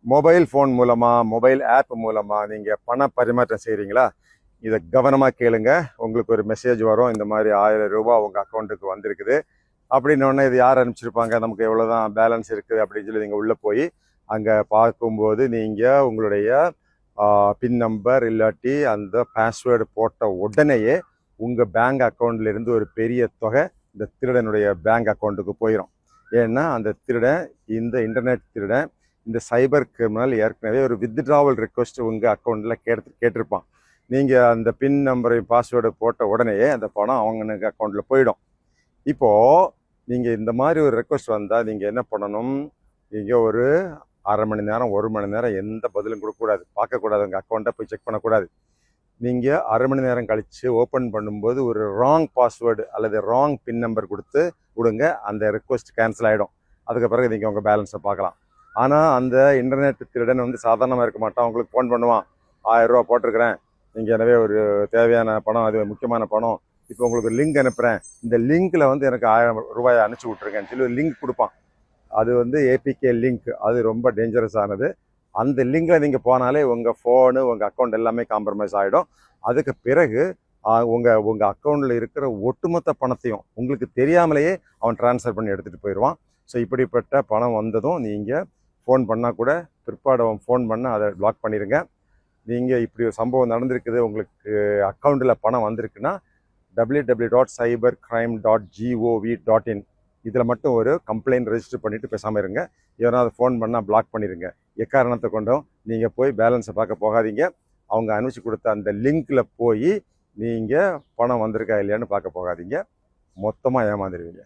Mobile phone மூலமாக mobile app மூலமாக நீங்கள் பண பரிமாற்றம் செய்கிறீங்களா? இதை கவனமாக கேளுங்க. உங்களுக்கு ஒரு மெசேஜ் வரும், இந்த மாதிரி 1000 ரூபாய் உங்கள் அக்கௌண்ட்டுக்கு வந்திருக்குது அப்படின்னோடனே இது யார் அனுப்பிச்சிருப்பாங்க, நமக்கு எவ்வளோ தான் பேலன்ஸ் இருக்குது அப்படின்னு சொல்லி நீங்கள் உள்ளே போய் அங்கே பார்க்கும்போது நீங்கள் உங்களுடைய பின் நம்பர் இல்லாட்டி அந்த பாஸ்வேர்டு போட்ட உடனேயே உங்கள் பேங்க் அக்கௌண்ட்லேருந்து ஒரு பெரிய தொகை இந்த திருடனுடைய பேங்க் அக்கௌண்ட்டுக்கு போயிடும். ஏன்னா அந்த திருடன், இந்த இன்டர்நெட் திருடன், இந்த சைபர் கிரிமினல் ஏற்கனவே ஒரு வித்ட்ராவல் ரெக்வஸ்ட் உங்கள் அக்கௌண்ட்டில் கேட்டிருப்பான். நீங்கள் அந்த பின் நம்பரையும் பாஸ்வேர்டு போட்ட உடனேயே அந்த பணம் அவங்களுக்கு அக்கௌண்ட்டில் போயிடும். இப்போது நீங்கள் இந்த மாதிரி ஒரு ரெக்வஸ்ட் வந்தால் நீங்கள் என்ன பண்ணணும்? நீங்கள் ஒரு அரை மணி நேரம் 1 மணி நேரம் எந்த பதிலும் கொடுக்கக்கூடாது, பார்க்கக்கூடாது, உங்கள் அக்கௌண்ட்டை போய் செக் பண்ணக்கூடாது. நீங்கள் அரை மணி நேரம் கழித்து ஓப்பன் பண்ணும்போது ஒரு ராங் பாஸ்வேர்டு அல்லது ராங் பின் நம்பர் கொடுத்து விடுங்க, அந்த ரெக்வஸ்ட் கேன்சல் ஆகிடும். அதுக்கு பிறகு நீங்கள் உங்கள் பேலன்ஸை பார்க்கலாம். ஆனால் அந்த இன்டர்நெட் திருடன் வந்து சாதாரணமாக இருக்க மாட்டான். உங்களுக்கு ஃபோன் பண்ணுவான், 1000 ரூபா போட்டிருக்கிறேன், நீங்கள் எனவே ஒரு தேவையான பணம், அது முக்கியமான பணம், இப்போ உங்களுக்கு லிங்க் அனுப்புகிறேன், இந்த லிங்க்கில் வந்து எனக்கு 1000 ரூபாயை அனுப்பிச்சி விட்ருங்கன்னு சொல்லி ஒரு லிங்க் கொடுப்பான். அது வந்து ஏபிகே லிங்க், அது ரொம்ப டேஞ்சரஸ் ஆனது. அந்த லிங்கில் நீங்கள் போனாலே உங்கள் ஃபோனு, உங்கள் அக்கௌண்ட் எல்லாமே காம்ப்ரமைஸ் ஆகிடும். அதுக்கு பிறகு உங்கள் அக்கௌண்ட்டில் இருக்கிற ஒட்டுமொத்த பணத்தையும் உங்களுக்கு தெரியாமலேயே அவன் ட்ரான்ஸ்ஃபர் பண்ணி எடுத்துகிட்டு போயிடுவான். ஸோ இப்படிப்பட்ட பணம் வந்ததும் நீங்கள் ஃபோன் பண்ணால் கூட பிற்பாடு அவன் ஃபோன் பண்ணால் அதை பிளாக் பண்ணிடுங்க. நீங்கள் இப்படி ஒரு சம்பவம் நடந்திருக்குது, உங்களுக்கு அக்கௌண்ட்டில் பணம் வந்திருக்குன்னா www.cybercrime.gov.in இதில் மட்டும் ஒரு கம்ப்ளைண்ட் ரெஜிஸ்டர் பண்ணிவிட்டு பேசாமல் இருங்க. எவனாவது ஃபோன் பண்ணால் பிளாக் பண்ணிடுங்க. எக்காரணத்தை கொண்டும் நீங்கள் போய் பேலன்ஸை பார்க்க போகாதீங்க. அவங்க அனுப்பிச்சி கொடுத்த அந்த லிங்க்கில் போய் நீங்கள் பணம் வந்திருக்கா இல்லையான்னு பார்க்க போகாதீங்க. மொத்தமாக ஏமாந்துருவீங்க.